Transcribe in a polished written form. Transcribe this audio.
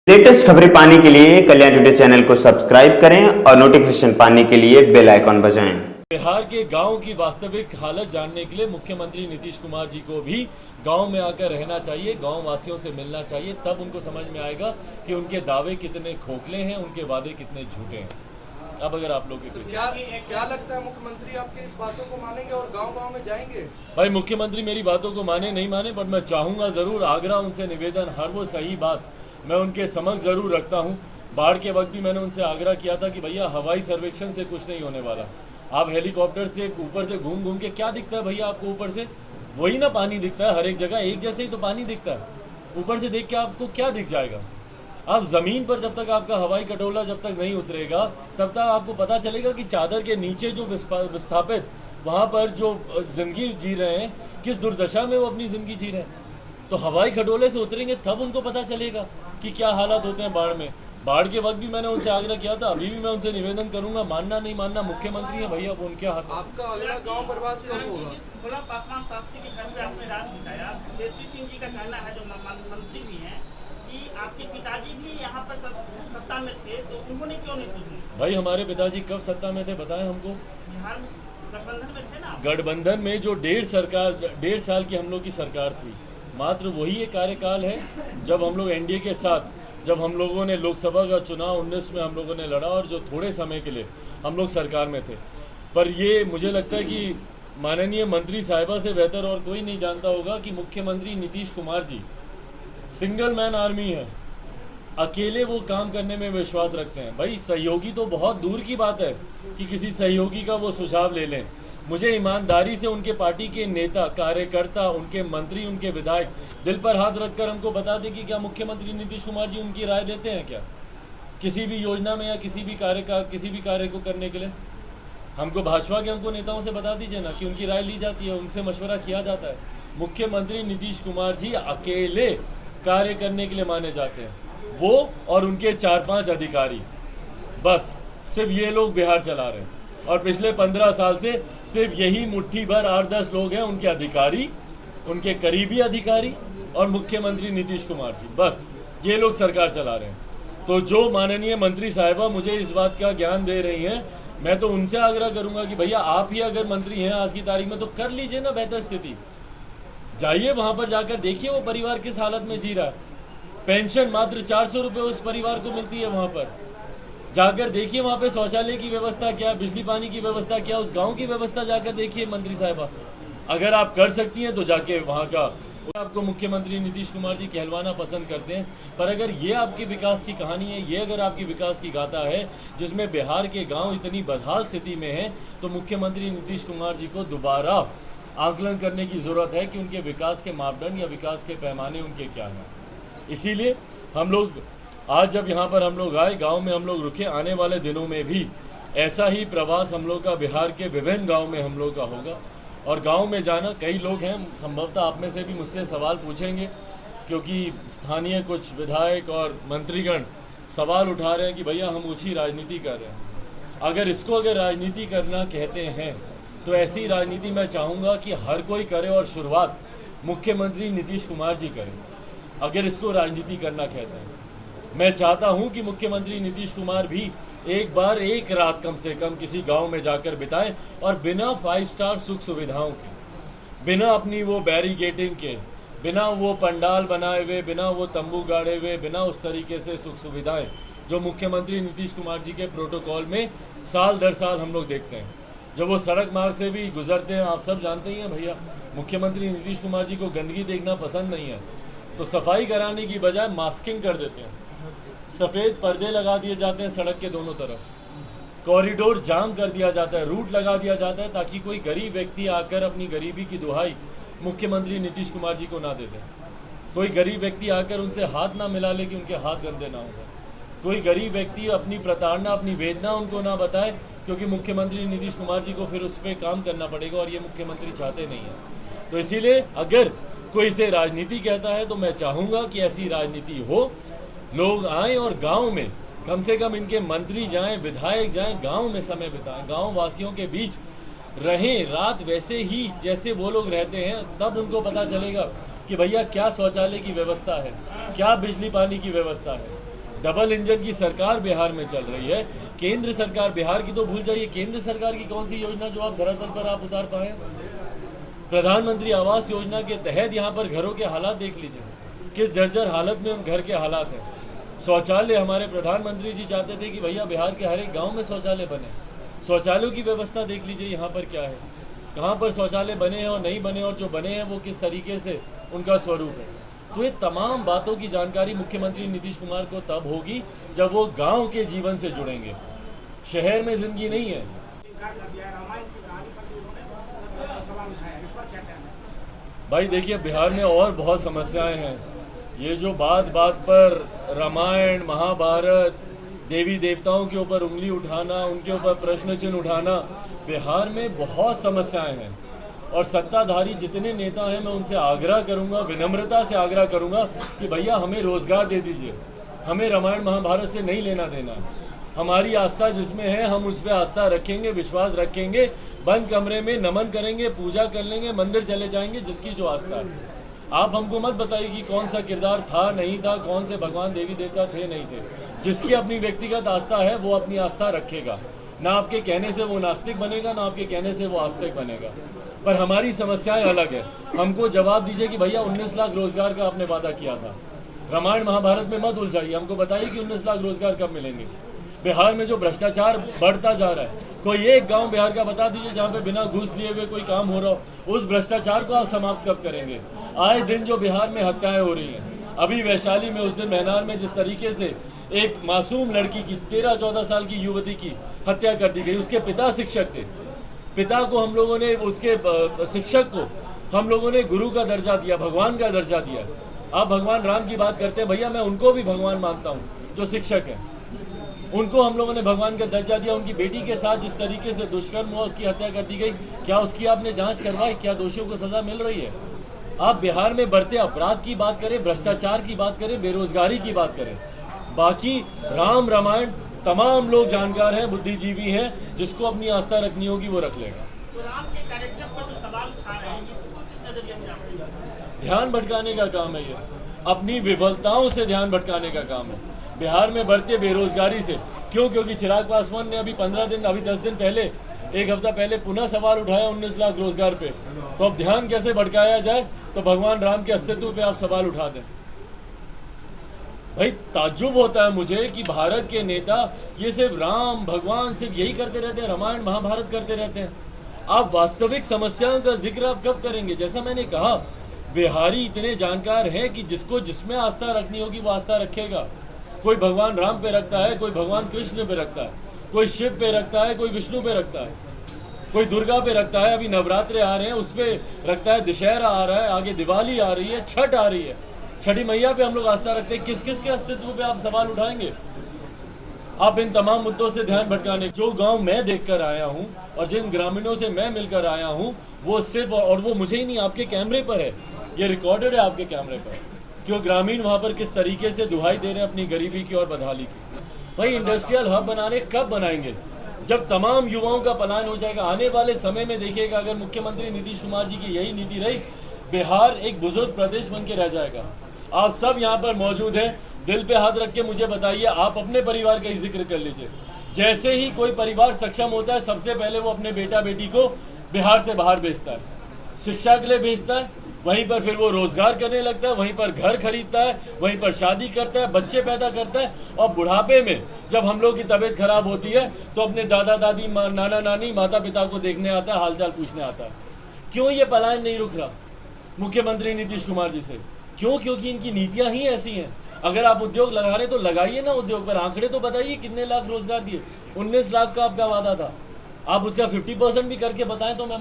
Latest खबरें पाने के लिए कल्याण टुडे चैनल को सब्सक्राइब करें और नोटिफिकेशन पाने के लिए बेल आइकॉन बजाएं। बिहार के गांव की वास्तविक हालत जानने के लिए मुख्यमंत्री नीतीश कुमार जी को भी गांव में आकर रहना चाहिए, गांव वासियों से मिलना चाहिए। तब उनको समझ में आएगा कि उनके दावे कितने खोखले हैं, उनके वादे कितने झूठे हैं। अब अगर आप लोग क्या लगता है मुख्यमंत्री आपकी इस बातों को मानेंगे और गांव-गांव में जाएंगे? भाई मुख्यमंत्री मेरी बातों को माने नहीं माने, पर मैं चाहूँगा ज़रूर, आग्रह उनसे निवेदन, हर वो सही बात मैं उनके समक्ष ज़रूर रखता हूँ। बाढ़ के वक्त भी मैंने उनसे आग्रह किया था कि भैया हवाई सर्वेक्षण से कुछ नहीं होने वाला, आप हेलीकॉप्टर से ऊपर से घूम घूम के क्या दिखता है भैया आपको ऊपर से? वही ना पानी दिखता है, हर एक जगह एक जैसे ही तो पानी दिखता है। ऊपर से देख के आपको क्या दिख जाएगा? आप ज़मीन पर जब तक आपका हवाई कटोला जब तक नहीं उतरेगा तब तक आपको पता चलेगा कि चादर के नीचे जो विस्थापित वहाँ पर जो ज़िंदगी जी रहे हैं, किस दुर्दशा में वो अपनी ज़िंदगी जी रहे हैं। तो हवाई खटोले से उतरेंगे तब उनको पता चलेगा कि क्या हालात होते हैं बाढ़ में। बाढ़ के वक्त भी मैंने उनसे आग्रह किया था, अभी भी मैं उनसे निवेदन करूंगा, मानना नहीं मानना मुख्यमंत्री है भैया, वो उनके हाथ। आपका अगला गांव प्रवास कब होगा? भोला पासवान शास्त्री के घर में आपने रात बिताया। देशी सिंह जी का कहना है, जो मंत्री भी हैं, कि आपके पिताजी भी यहाँ पर सत्ता में थे, तो उन्होंने क्यों नहीं सुनी? भाई हमारे पिताजी कब सत्ता में थे बताएं हमको? बिहार में गठबंधन में थे ना। गठबंधन में जो 1.5 साल की हम लोग की सरकार थी, मात्र वही एक कार्यकाल है जब हम लोग एनडीए के साथ, जब हम लोगों ने लोकसभा का चुनाव 19 में हम लोगों ने लड़ा और जो थोड़े समय के लिए हम लोग सरकार में थे। पर ये मुझे लगता है कि माननीय मंत्री साहिबा से बेहतर और कोई नहीं जानता होगा कि मुख्यमंत्री Nitish Kumar ji single man army है, अकेले वो काम करने में विश्वास रखते हैं। भाई सहयोगी तो बहुत दूर की बात है कि किसी सहयोगी का वो सुझाव ले लें। मुझे ईमानदारी से उनके पार्टी के नेता, कार्यकर्ता, उनके मंत्री, उनके विधायक दिल पर हाथ रखकर हमको बता दें कि क्या मुख्यमंत्री नीतीश कुमार जी उनकी राय देते हैं क्या किसी भी योजना में या किसी भी कार्य को करने के लिए? हमको भाजपा के हमको नेताओं से बता दीजिए ना कि उनकी राय ली जाती है, उनसे मशवरा किया जाता है। मुख्यमंत्री नीतीश कुमार जी अकेले कार्य करने के लिए माने जाते हैं, वो और उनके 4-5 अधिकारी, बस सिर्फ ये लोग बिहार चला रहे हैं। और पिछले 15 साल से सिर्फ यही मुट्ठी भर 8-10 लोग हैं उनके अधिकारी, उनके करीबी अधिकारी और मुख्यमंत्री नीतीश कुमार जी, बस ये लोग सरकार चला रहे हैं। तो जो माननीय मंत्री साहिबा मुझे इस बात का ज्ञान दे रही हैं, मैं तो उनसे आग्रह करूंगा कि भैया आप ही अगर मंत्री हैं आज की तारीख में तो कर लीजिए ना बेहतर स्थिति। जाइए वहाँ पर जाकर देखिए वो परिवार किस हालत में जी रहा है। पेंशन मात्र 400 रुपये उस परिवार को मिलती है। वहाँ पर जाकर देखिए, वहाँ पे शौचालय की व्यवस्था क्या, बिजली पानी की व्यवस्था क्या, उस गांव की व्यवस्था जाकर देखिए मंत्री साहिबा। अगर आप कर सकती हैं तो जाके वहाँ का, आपको मुख्यमंत्री नीतीश कुमार जी कहलवाना पसंद करते हैं, पर अगर ये आपकी विकास की कहानी है, ये अगर आपकी विकास की गाथा है जिसमें बिहार के गाँव इतनी बदहाल स्थिति में हैं, तो मुख्यमंत्री नीतीश कुमार जी को दोबारा आकलन करने की ज़रूरत है कि उनके विकास के मापदंड या विकास के पैमाने उनके क्या हैं। इसीलिए हम लोग आज जब यहाँ पर हम लोग आए, गांव में हम लोग रुके, आने वाले दिनों में भी ऐसा ही प्रवास हम लोग का बिहार के विभिन्न गांव में हम लोग का होगा। और गांव में जाना, कई लोग हैं संभवतः आप में से भी मुझसे सवाल पूछेंगे, क्योंकि स्थानीय कुछ विधायक और मंत्रीगण सवाल उठा रहे हैं कि भैया हम ऊँची राजनीति कर रहे हैं। अगर राजनीति करना कहते हैं तो ऐसी राजनीति मैं चाहूँगा कि हर कोई करे और शुरुआत मुख्यमंत्री नीतीश कुमार जी करें। अगर इसको राजनीति करना कहते हैं, मैं चाहता हूं कि मुख्यमंत्री नीतीश कुमार भी एक बार एक रात कम से कम किसी गांव में जाकर बिताएं और बिना 5 स्टार सुख सुविधाओं के, बिना अपनी वो बैरिकेडिंग के, बिना वो पंडाल बनाए हुए, बिना वो तंबू गाड़े हुए, बिना उस तरीके से सुख सुविधाएं जो मुख्यमंत्री नीतीश कुमार जी के प्रोटोकॉल में साल दर साल हम लोग देखते हैं। जब वो सड़क मार्ग से भी गुजरते हैं, आप सब जानते ही हैं भैया, मुख्यमंत्री नीतीश कुमार जी को गंदगी देखना पसंद नहीं है, तो सफाई कराने की बजाय मास्किंग कर देते हैं, सफ़ेद पर्दे लगा दिए जाते हैं सड़क के दोनों तरफ, कॉरिडोर जाम कर दिया जाता है, रूट लगा दिया जाता है ताकि कोई गरीब व्यक्ति आकर अपनी गरीबी की दुहाई मुख्यमंत्री नीतीश कुमार जी को ना दे दे, कोई गरीब व्यक्ति आकर उनसे हाथ ना मिला ले कि उनके हाथ गंदे ना हो जाए, कोई गरीब व्यक्ति अपनी प्रताड़ना, अपनी वेदना उनको ना बताए, क्योंकि मुख्यमंत्री नीतीश कुमार जी को फिर उस पर काम करना पड़ेगा और ये मुख्यमंत्री चाहते नहीं हैं। तो इसीलिए अगर कोई इसे राजनीति कहता है तो मैं चाहूँगा कि ऐसी राजनीति हो, लोग आएँ और गांव में कम से कम इनके मंत्री जाएं, विधायक जाएं, गांव में समय बिताएं, गांव वासियों के बीच रहें रात वैसे ही जैसे वो लोग रहते हैं। तब उनको पता चलेगा कि भैया क्या शौचालय की व्यवस्था है, क्या बिजली पानी की व्यवस्था है, डबल इंजन की सरकार बिहार में चल रही है। केंद्र सरकार, बिहार की तो भूल जाइए, केंद्र सरकार की कौन सी योजना जो आप धरातल पर आप उतार पाए? प्रधानमंत्री आवास योजना के तहत यहाँ पर घरों के हालात देख लीजिए, किस जर्जर हालत में उन घर के हालात हैं। शौचालय, हमारे प्रधानमंत्री जी चाहते थे कि भैया बिहार के हर एक गांव में शौचालय बने। शौचालयों की व्यवस्था देख लीजिए यहाँ पर क्या है, कहाँ पर शौचालय बने हैं और नहीं बने, और जो बने हैं वो किस तरीके से उनका स्वरूप है। तो ये तमाम बातों की जानकारी मुख्यमंत्री नीतीश कुमार को तब होगी जब वो गांव के जीवन से जुड़ेंगे। शहर में जिंदगी नहीं है। भाई देखिए, बिहार में और बहुत समस्याएं हैं। ये जो बात बात पर रामायण, महाभारत, देवी देवताओं के ऊपर उंगली उठाना, उनके ऊपर प्रश्न चिन्ह उठाना, बिहार में बहुत समस्याएं हैं। और सत्ताधारी जितने नेता हैं, मैं उनसे आग्रह करूंगा, विनम्रता से आग्रह करूंगा कि भैया हमें रोजगार दे दीजिए, हमें रामायण महाभारत से नहीं लेना देना। हमारी आस्था जिसमें है हम उस पर आस्था रखेंगे, विश्वास रखेंगे, बंद कमरे में नमन करेंगे, पूजा कर लेंगे, मंदिर चले जाएंगे, जिसकी जो आस्था है। आप हमको मत बताइए कि कौन सा किरदार था, नहीं था, कौन से भगवान देवी देवता थे, नहीं थे। जिसकी अपनी व्यक्तिगत आस्था है वो अपनी आस्था रखेगा। ना आपके कहने से वो नास्तिक बनेगा, ना आपके कहने से वो आस्तिक बनेगा। पर हमारी समस्याएं अलग है। हमको जवाब दीजिए कि भैया 19 लाख रोजगार का आपने वादा किया था। रामायण महाभारत में मत उलझाइए, हमको बताइए कि 19 लाख रोजगार कब मिलेंगे। बिहार में जो भ्रष्टाचार बढ़ता जा रहा है, कोई एक गांव बिहार का बता दीजिए जहां पे बिना घूस लिए हुए कोई काम हो रहा हो। उस भ्रष्टाचार को आप समाप्त कब करेंगे? आए दिन जो बिहार में हत्याएं हो रही हैं, अभी वैशाली में उस दिन मैदान में जिस तरीके से एक मासूम लड़की की 13-14 साल की युवती की हत्या कर दी गई, उसके पिता शिक्षक थे। पिता को हम लोगों ने, उसके शिक्षक को हम लोगों ने गुरु का दर्जा दिया, भगवान का दर्जा दिया। आप भगवान राम की बात करते हैं, भैया मैं उनको भी भगवान मानता हूँ जो शिक्षक है, उनको हम लोगों ने भगवान का दर्जा दिया। उनकी बेटी के साथ जिस तरीके से दुष्कर्म हुआ, उसकी हत्या कर दी गई, क्या उसकी आपने जांच करवाई? क्या दोषियों को सजा मिल रही है? आप बिहार में बढ़ते अपराध की बात करें, भ्रष्टाचार की बात करें, बेरोजगारी की बात करें, बाकी राम रामायण तमाम लोग जानकार हैं, बुद्धिजीवी हैं, जिसको अपनी आस्था रखनी होगी वो रख लेगा। तो राम के कैरेक्टर पर जो सवाल उठा रहे हैं, इसको किस नजरिए से आप देखते हैं? ध्यान भटकाने का काम है, ये अपनी विफलताओं से ध्यान भटकाने का काम है। बिहार में बढ़ते बेरोजगारी से क्यों? क्योंकि चिराग पासवान ने अभी 10 दिन पहले, एक हफ्ता पहले पुनः सवाल उठाया 19 लाख रोजगार पे। तो अब ध्यान कैसे भटकाया जाए? तो भगवान राम के अस्तित्व पे आप सवाल उठा दें। भाई ताज्जुब होता है मुझे कि भारत के नेता ये सिर्फ राम भगवान सिर्फ यही करते रहते हैं, रामायण महाभारत करते रहते हैं। आप वास्तविक समस्याओं का जिक्र आप कब करेंगे? जैसा मैंने कहा, बिहारी इतने जानकार हैं कि जिसको जिसमें आस्था रखनी होगी वो आस्था रखेगा। कोई भगवान राम पे रखता है, कोई भगवान कृष्ण पे रखता है, कोई शिव पे रखता है, कोई विष्णु पे रखता है, कोई दुर्गा पे रखता है, अभी नवरात्रे आ रहे हैं उस पे रखता है, दशहरा आ रहा है, आगे दिवाली आ रही है, छठ आ रही है, छठी मैया पे हम लोग आस्था रखते हैं। किस किस के अस्तित्व पे आप सवाल उठाएंगे? आप इन तमाम मुद्दों से ध्यान भटकाने, जो गांव मैं देखकर आया हूं और जिन ग्रामीणों से मैं मिलकर आया हूं, वो सिर्फ, और वो मुझे ही नहीं, आपके कैमरे पर है, ये रिकॉर्डेड है आपके कैमरे पर, क्यों ग्रामीण वहां पर किस तरीके से दुहाई दे रहे हैं अपनी गरीबी की और बदहाली की। भाई इंडस्ट्रियल हब बनाने कब बनाएंगे? जब तमाम युवाओं का पलायन हो जाएगा। आने वाले समय में देखिएगा, अगर मुख्यमंत्री नीतीश कुमार जी की यही नीति रही, बिहार एक बुजुर्ग प्रदेश बन के रह जाएगा। आप सब यहाँ पर मौजूद हैं, दिल पे हाथ रख के मुझे बताइए, आप अपने परिवार का ही जिक्र कर लीजिए। जैसे ही कोई परिवार सक्षम होता है, सबसे पहले वो अपने बेटा बेटी को बिहार से बाहर भेजता है, शिक्षा के लिए भेजता है, वहीं पर फिर वो रोजगार करने लगता है, वहीं पर घर खरीदता है, वहीं पर शादी करता है, बच्चे पैदा करता है, और बुढ़ापे में जब हम लोग की तबीयत खराब होती है तो अपने दादा दादी, नाना नानी, माता पिता को देखने आता है, हालचाल पूछने आता है। क्यों ये पलायन नहीं रुक रहा मुख्यमंत्री नीतीश कुमार जी से? क्यों? क्योंकि इनकी नीतियां ही ऐसी हैं। अगर आप उद्योग लगा रहे तो लगाइए ना उद्योग पर, आंकड़े तो बताइए कितने लाख रोजगार दिए। 19 लाख का आपका वादा था, आप उसका 50% भी करके बताएं तो मैं